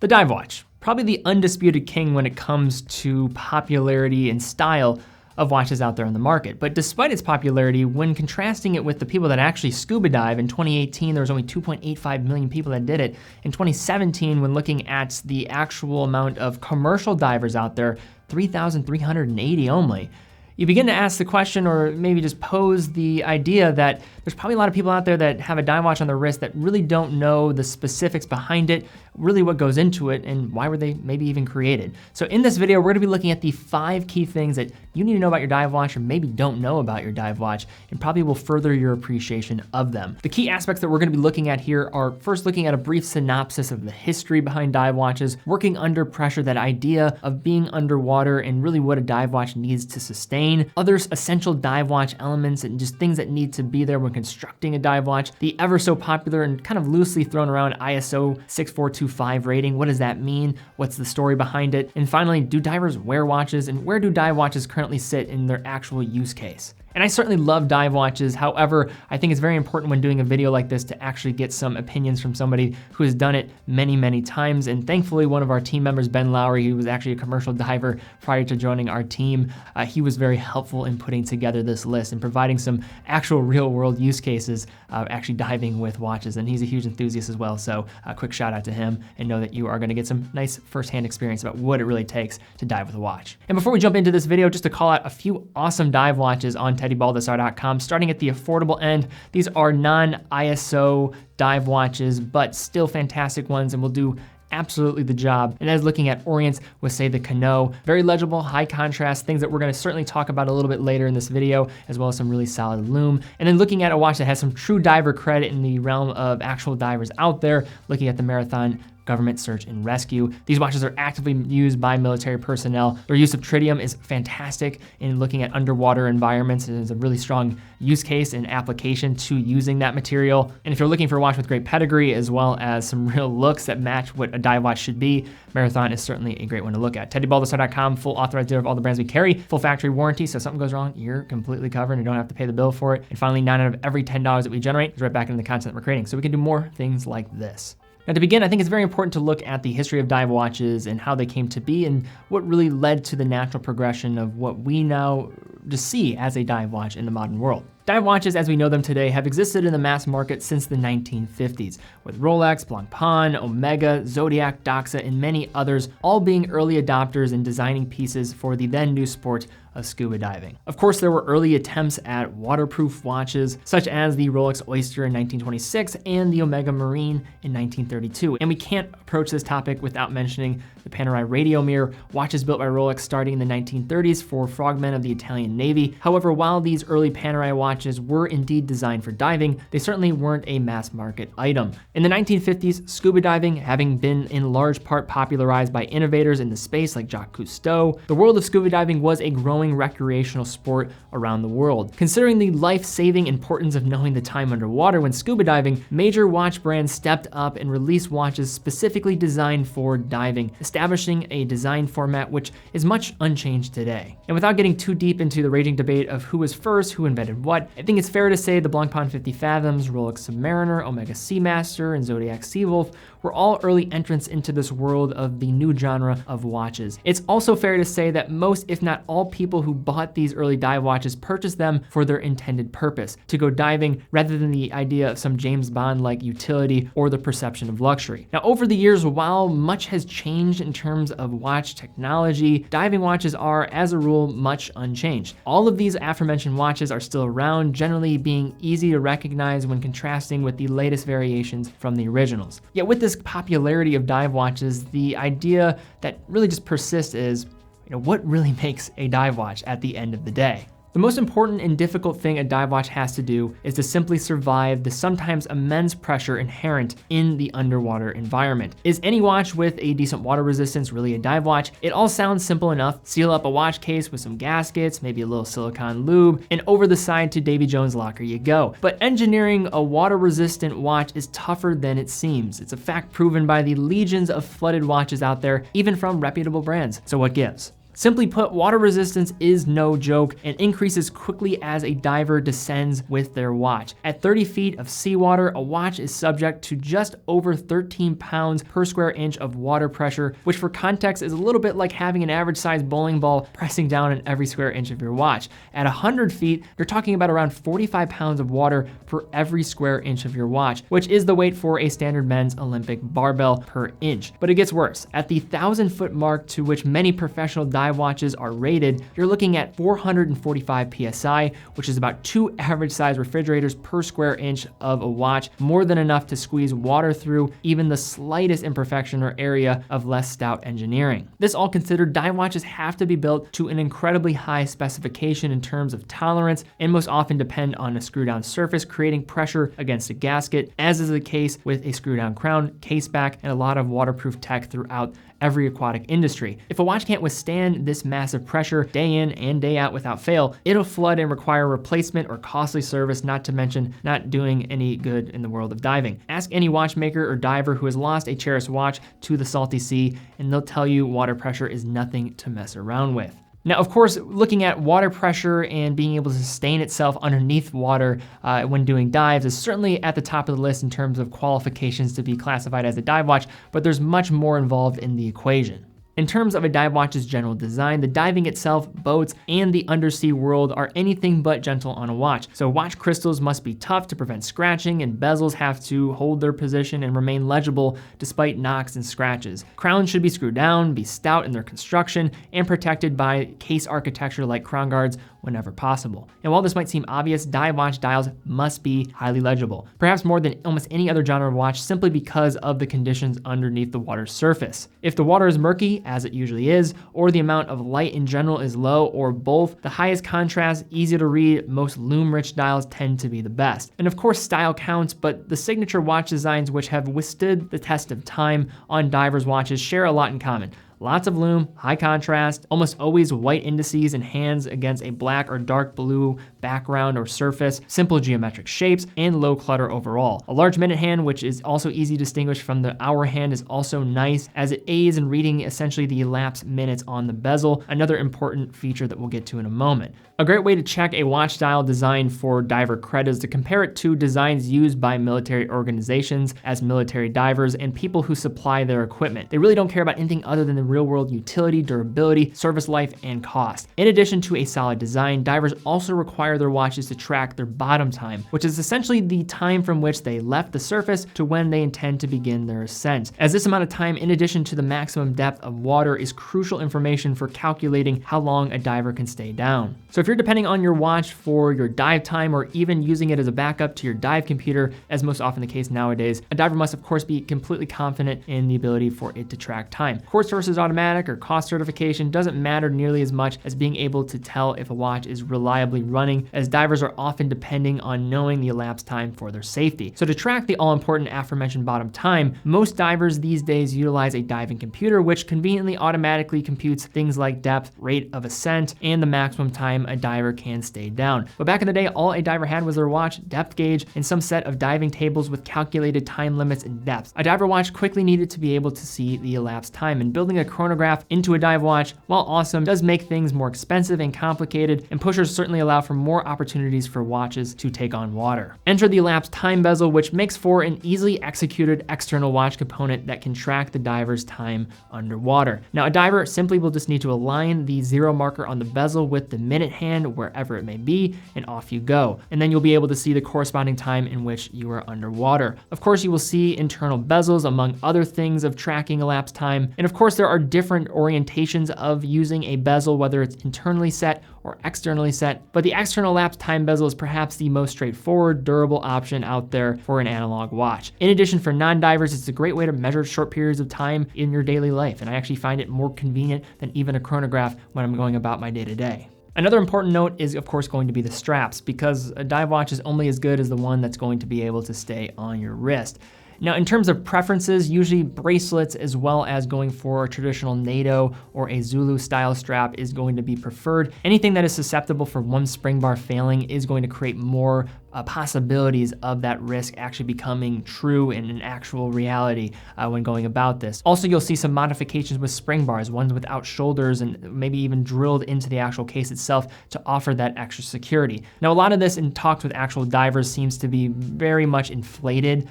The dive watch, probably the undisputed king when it comes to popularity and style of watches out there on the market. But despite its popularity, when contrasting it with the people that actually scuba dive, in 2018, there was only 2.85 million people that did it. In 2017, when looking at the actual amount of commercial divers out there, 3,380 only. You begin to ask the question, or maybe just pose the idea, that there's probably a lot of people out there that have a dive watch on their wrist that really don't know the specifics behind it, really what goes into it, and why were they maybe even created. So in this video, we're gonna be looking at the 5 key things that you need to know about your dive watch, or maybe don't know about your dive watch, and probably will further your appreciation of them. The key aspects that we're gonna be looking at here are first looking at a brief synopsis of the history behind dive watches, working under pressure, that idea of being underwater and really what a dive watch needs to sustain, other essential dive watch elements and just things that need to be there when constructing a dive watch, the ever so popular and kind of loosely thrown around ISO 6425 rating. What does that mean? What's the story behind it? And finally, do divers wear watches, and where do dive watches currently sit in their actual use case? And I certainly love dive watches. However, I think it's very important when doing a video like this to actually get some opinions from somebody who has done it many, many times. And thankfully, one of our team members, Ben Lowry, who was actually a commercial diver prior to joining our team, he was very helpful in putting together this list and providing some actual real world use cases of actually diving with watches. And he's a huge enthusiast as well. So a quick shout out to him, and know that you are gonna get some nice firsthand experience about what it really takes to dive with a watch. And before we jump into this video, just to call out a few awesome dive watches on Baldassarre.com, starting at the affordable end. These are non-ISO dive watches, but still fantastic ones, and will do absolutely the job. And as looking at Orients with, say, the Kano, very legible, high contrast, things that we're gonna certainly talk about a little bit later in this video, as well as some really solid lume. And then looking at a watch that has some true diver credit in the realm of actual divers out there, looking at the Marathon Government Search and Rescue. These watches are actively used by military personnel. Their use of tritium is fantastic in looking at underwater environments. It is a really strong use case and application to using that material. And if you're looking for a watch with great pedigree, as well as some real looks that match what a dive watch should be, Marathon is certainly a great one to look at. TeddyBaldassarre.com, full authorized dealer of all the brands we carry, full factory warranty, so if something goes wrong, you're completely covered and you don't have to pay the bill for it. And finally, 9 out of every $10 that we generate is right back into the content that we're creating, so we can do more things like this. Now, to begin, I think it's very important to look at the history of dive watches and how they came to be, and what really led to the natural progression of what we now just see as a dive watch in the modern world. Dive watches, as we know them today, have existed in the mass market since the 1950s, with Rolex, Blancpain, Omega, Zodiac, Doxa, and many others all being early adopters in designing pieces for the then new sport of scuba diving. Of course, there were early attempts at waterproof watches, such as the Rolex Oyster in 1926 and the Omega Marine in 1932. And we can't approach this topic without mentioning the Panerai Radiomir, watches built by Rolex starting in the 1930s for frogmen of the Italian Navy. However, while these early Panerai watches were indeed designed for diving, they certainly weren't a mass market item. In the 1950s, scuba diving, having been in large part popularized by innovators in the space like Jacques Cousteau, the world of scuba diving was a growing recreational sport around the world. Considering the life-saving importance of knowing the time underwater when scuba diving, major watch brands stepped up and released watches specifically designed for diving, establishing a design format which is much unchanged today. And without getting too deep into the raging debate of who was first, who invented what, I think it's fair to say the Blancpain 50 Fathoms, Rolex Submariner, Omega Seamaster, and Zodiac Seawolf were all early entrants into this world of the new genre of watches. It's also fair to say that most, if not all, people who bought these early dive watches purchased them for their intended purpose, to go diving, rather than the idea of some James Bond-like utility or the perception of luxury. Now, over the years, while much has changed in terms of watch technology, diving watches are, as a rule, much unchanged. All of these aforementioned watches are still around, generally being easy to recognize when contrasting with the latest variations from the originals. Yet with this popularity of dive watches, the idea that really just persists is, what really makes a dive watch at the end of the day? The most important and difficult thing a dive watch has to do is to simply survive the sometimes immense pressure inherent in the underwater environment. Is any watch with a decent water resistance really a dive watch? It all sounds simple enough. Seal up a watch case with some gaskets, maybe a little silicone lube, and over the side to Davy Jones' locker you go. But engineering a water-resistant watch is tougher than it seems. It's a fact proven by the legions of flooded watches out there, even from reputable brands. So what gives? Simply put, water resistance is no joke and increases quickly as a diver descends with their watch. At 30 feet of seawater, a watch is subject to just over 13 pounds per square inch of water pressure, which for context is a little bit like having an average sized bowling ball pressing down on every square inch of your watch. At 100 feet, you're talking about around 45 pounds of water per every square inch of your watch, which is the weight for a standard men's Olympic barbell per inch. But it gets worse. At the 1,000-foot mark, to which many professional dive watches are rated, you're looking at 445 PSI, which is about 2 average size refrigerators per square inch of a watch, more than enough to squeeze water through even the slightest imperfection or area of less stout engineering. This all considered, dive watches have to be built to an incredibly high specification in terms of tolerance and most often depend on a screw down surface creating pressure against a gasket, as is the case with a screw down crown, case back, and a lot of waterproof tech throughout every aquatic industry. If a watch can't withstand this massive pressure day in and day out without fail, it'll flood and require replacement or costly service, not to mention not doing any good in the world of diving. Ask any watchmaker or diver who has lost a cherished watch to the salty sea, and they'll tell you water pressure is nothing to mess around with. Now, of course, looking at water pressure and being able to sustain itself underneath water when doing dives is certainly at the top of the list in terms of qualifications to be classified as a dive watch, but there's much more involved in the equation. In terms of a dive watch's general design, the diving itself, boats, and the undersea world are anything but gentle on a watch. So watch crystals must be tough to prevent scratching, and bezels have to hold their position and remain legible despite knocks and scratches. Crowns should be screwed down, be stout in their construction, and protected by case architecture like crown guards whenever possible. And while this might seem obvious, dive watch dials must be highly legible, perhaps more than almost any other genre of watch, simply because of the conditions underneath the water's surface. If the water is murky, as it usually is, or the amount of light in general is low, or both, the highest contrast, easy to read, most lume-rich dials tend to be the best. And of course, style counts, but the signature watch designs which have withstood the test of time on divers' watches share a lot in common. Lots of lume, high contrast, almost always white indices and hands against a black or dark blue background or surface, simple geometric shapes, and low clutter overall. A large minute hand, which is also easy to distinguish from the hour hand, is also nice as it aids in reading essentially the elapsed minutes on the bezel, another important feature that we'll get to in a moment. A great way to check a watch style designed for diver cred is to compare it to designs used by military organizations as military divers and people who supply their equipment. They really don't care about anything other than the real-world utility, durability, service life, and cost. In addition to a solid design, divers also require their watches to track their bottom time, which is essentially the time from which they left the surface to when they intend to begin their ascent, as this amount of time, in addition to the maximum depth of water, is crucial information for calculating how long a diver can stay down. So if you're depending on your watch for your dive time, or even using it as a backup to your dive computer, as most often the case nowadays, a diver must of course be completely confident in the ability for it to track time. Quartz versus automatic or cost certification doesn't matter nearly as much as being able to tell if a watch is reliably running, as divers are often depending on knowing the elapsed time for their safety. So to track the all-important aforementioned bottom time, most divers these days utilize a diving computer, which conveniently automatically computes things like depth, rate of ascent, and the maximum time a diver can stay down. But back in the day, all a diver had was their watch, depth gauge, and some set of diving tables with calculated time limits and depths. A diver watch quickly needed to be able to see the elapsed time, and building a chronograph into a dive watch, while awesome, does make things more expensive and complicated, and pushers certainly allow for more opportunities for watches to take on water. Enter the elapsed time bezel, which makes for an easily executed external watch component that can track the diver's time underwater. Now, a diver simply will just need to align the zero marker on the bezel with the minute hand, wherever it may be, and off you go. And then you'll be able to see the corresponding time in which you are underwater. Of course, you will see internal bezels, among other things of tracking elapsed time. And of course, there are different orientations of using a bezel, whether it's internally set or externally set, but the external elapsed time bezel is perhaps the most straightforward, durable option out there for an analog watch. In addition, for non-divers, it's a great way to measure short periods of time in your daily life, and I actually find it more convenient than even a chronograph when I'm going about my day-to-day. Another important note is, of course, going to be the straps, because a dive watch is only as good as the one that's going to be able to stay on your wrist. Now, in terms of preferences, usually bracelets as well as going for a traditional NATO or a Zulu style strap is going to be preferred. Anything that is susceptible for one spring bar failing is going to create more possibilities of that risk actually becoming true and an actual reality when going about this. Also, you'll see some modifications with spring bars, ones without shoulders and maybe even drilled into the actual case itself to offer that extra security. Now, a lot of this in talks with actual divers seems to be very much inflated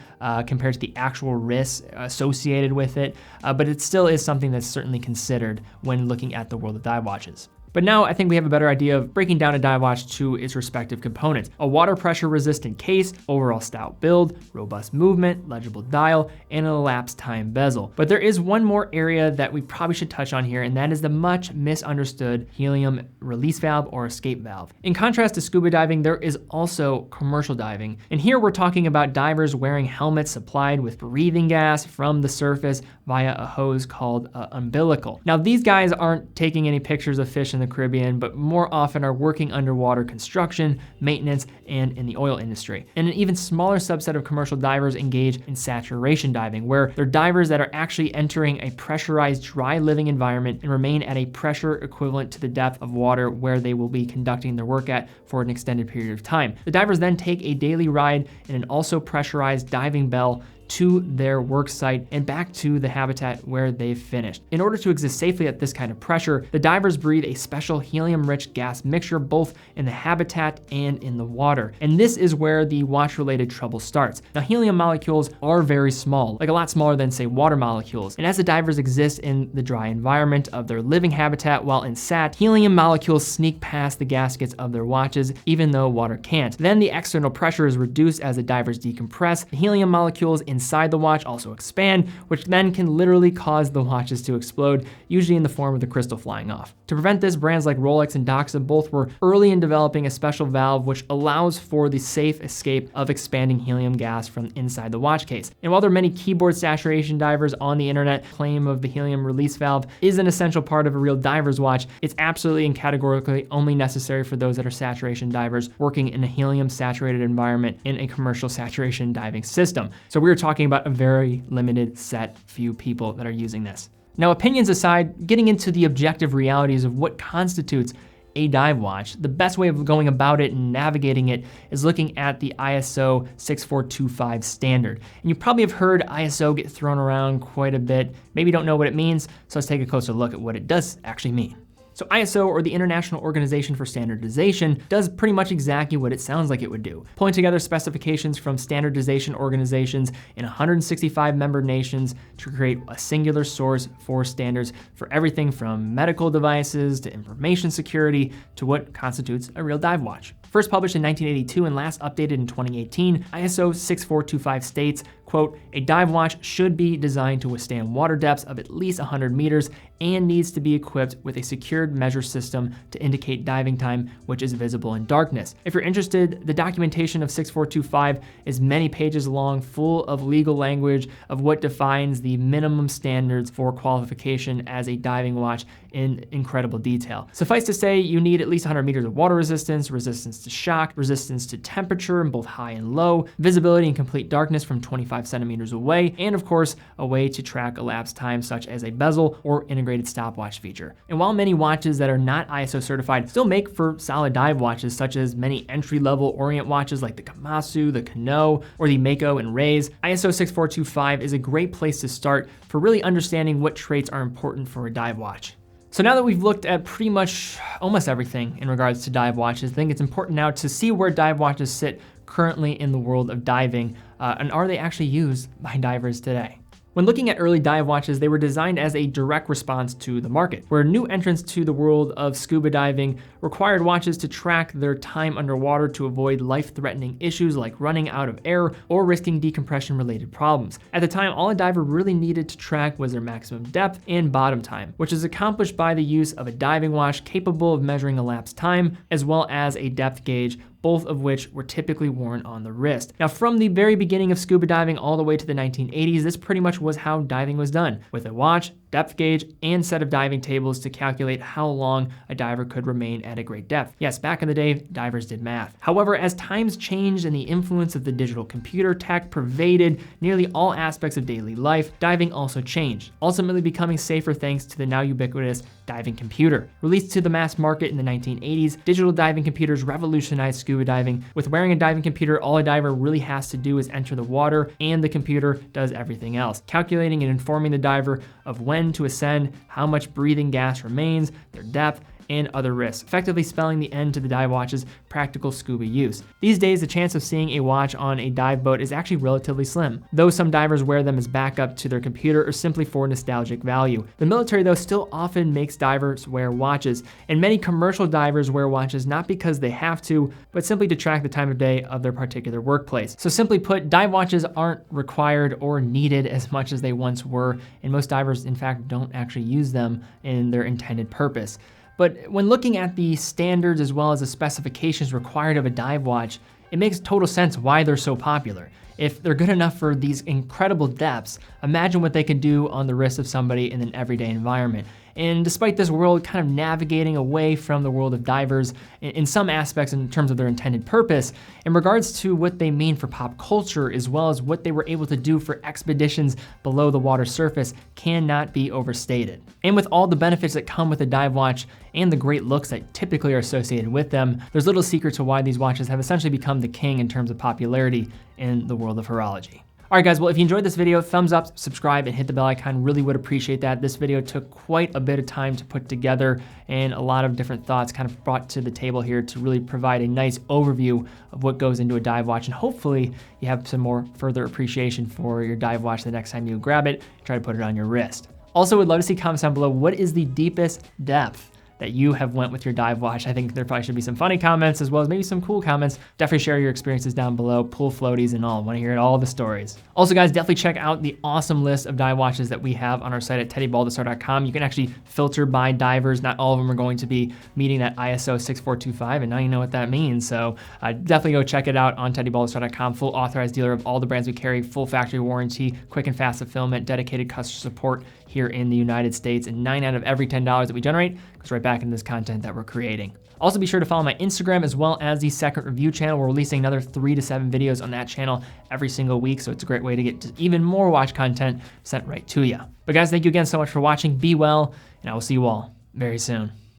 compared to the actual risks associated with it, but it still is something that's certainly considered when looking at the world of dive watches. But now I think we have a better idea of breaking down a dive watch to its respective components: a water pressure resistant case, overall stout build, robust movement, legible dial, and an elapsed time bezel. But there is one more area that we probably should touch on here, and that is the much misunderstood helium release valve or escape valve. In contrast to scuba diving, there is also commercial diving. And here we're talking about divers wearing helmets supplied with breathing gas from the surface via a hose called umbilical. Now, these guys aren't taking any pictures of fish in the Caribbean, but more often are working underwater construction, maintenance, and in the oil industry. And an even smaller subset of commercial divers engage in saturation diving, where they're divers that are actually entering a pressurized dry living environment and remain at a pressure equivalent to the depth of water where they will be conducting their work at for an extended period of time. The divers then take a daily ride in an also pressurized diving bell to their work site and back to the habitat where they've finished. In order to exist safely at this kind of pressure, the divers breathe a special helium-rich gas mixture both in the habitat and in the water. And this is where the watch-related trouble starts. Now, helium molecules are very small, like a lot smaller than, say, water molecules. And as the divers exist in the dry environment of their living habitat while in sat, helium molecules sneak past the gaskets of their watches, even though water can't. Then the external pressure is reduced as the divers decompress. The helium molecules inside the watch also expand, which then can literally cause the watches to explode, usually in the form of the crystal flying off. To prevent this, brands like Rolex and Doxa both were early in developing a special valve which allows for the safe escape of expanding helium gas from inside the watch case. And while there are many keyboard saturation divers on the internet, claim of the helium release valve is an essential part of a real diver's watch, it's absolutely and categorically only necessary for those that are saturation divers working in a helium saturated environment in a commercial saturation diving system. So we're talking about a very limited set few people that are using this. Now, opinions aside, getting into the objective realities of what constitutes a dive watch, the best way of going about it and navigating it is looking at the ISO 6425 standard. And you probably have heard ISO get thrown around quite a bit. Maybe you don't know what it means, so let's take a closer look at what it does actually mean. So ISO, or the International Organization for Standardization, does pretty much exactly what it sounds like it would do, pulling together specifications from standardization organizations in 165 member nations to create a singular source for standards for everything from medical devices to information security to what constitutes a real dive watch. First published in 1982 and last updated in 2018, ISO 6425 states, quote, "A dive watch should be designed to withstand water depths of at least 100 meters and needs to be equipped with a secured measure system to indicate diving time, which is visible in darkness." If you're interested, the documentation of 6425 is many pages long, full of legal language of what defines the minimum standards for qualification as a diving watch in incredible detail. Suffice to say, you need at least 100 meters of water resistance, resistance to shock, resistance to temperature in both high and low, visibility in complete darkness from 25 centimeters away, and of course, a way to track elapsed time such as a bezel or integrated stopwatch feature. And while many watches that are not ISO certified still make for solid dive watches, such as many entry-level Orient watches like the Komatsu, the Kano, or the Mako and Rays, ISO 6425 is a great place to start for really understanding what traits are important for a dive watch. So now that we've looked at pretty much almost everything in regards to dive watches, I think it's important now to see where dive watches sit currently in the world of diving, and are they actually used by divers today? When looking at early dive watches, they were designed as a direct response to the market, where new entrants to the world of scuba diving required watches to track their time underwater to avoid life-threatening issues like running out of air or risking decompression-related problems. At the time, all a diver really needed to track was their maximum depth and bottom time, which is accomplished by the use of a diving watch capable of measuring elapsed time, as well as a depth gauge, both of which were typically worn on the wrist. Now, from the very beginning of scuba diving all the way to the 1980s, this pretty much was how diving was done, with a watch, depth gauge, and set of diving tables to calculate how long a diver could remain at a great depth. Yes, back in the day, divers did math. However, as times changed and the influence of the digital computer tech pervaded nearly all aspects of daily life, diving also changed, ultimately becoming safer thanks to the now ubiquitous diving computer. Released to the mass market in the 1980s, digital diving computers revolutionized scuba scuba diving. With wearing a diving computer, all a diver really has to do is enter the water, and the computer does everything else, calculating and informing the diver of when to ascend, how much breathing gas remains, their depth, and other risks, effectively spelling the end to the dive watch's practical scuba use. These days, the chance of seeing a watch on a dive boat is actually relatively slim, though some divers wear them as backup to their computer or simply for nostalgic value. The military, though, still often makes divers wear watches, and many commercial divers wear watches not because they have to, but simply to track the time of day of their particular workplace. So simply put, dive watches aren't required or needed as much as they once were, and most divers, in fact, don't actually use them in their intended purpose. But when looking at the standards as well as the specifications required of a dive watch, it makes total sense why they're so popular. If they're good enough for these incredible depths, imagine what they could do on the wrist of somebody in an everyday environment. And despite this world kind of navigating away from the world of divers in some aspects in terms of their intended purpose, in regards to what they mean for pop culture as well as what they were able to do for expeditions below the water surface cannot be overstated. And with all the benefits that come with a dive watch and the great looks that typically are associated with them, there's little secret to why these watches have essentially become the king in terms of popularity in the world of horology. All right, guys, well, if you enjoyed this video, thumbs up, subscribe, and hit the bell icon. Really would appreciate that. This video took quite a bit of time to put together and a lot of different thoughts kind of brought to the table here to really provide a nice overview of what goes into a dive watch. And hopefully you have some more further appreciation for your dive watch the next time you grab it, try to put it on your wrist. Also, would love to see comments down below. What is the deepest depth that you have went with your dive watch? I think there probably should be some funny comments as well as maybe some cool comments. Definitely share your experiences down below, pool floaties and all. I want to hear all the stories. Also, guys, definitely check out the awesome list of dive watches that we have on our site at teddybaldassarre.com. You can actually filter by divers. Not all of them are going to be meeting that ISO 6425, and now you know what that means. So definitely go check it out on teddybaldassarre.com. Full authorized dealer of all the brands we carry, full factory warranty, quick and fast fulfillment, dedicated customer support here in the United States, and 9 out of every $10 that we generate goes right back into this content that we're creating. Also, be sure to follow my Instagram as well as the Second Review channel. We're releasing another 3 to 7 videos on that channel every single week, so it's a great way to get even more watch content sent right to you. But guys, thank you again so much for watching. Be well, and I will see you all very soon.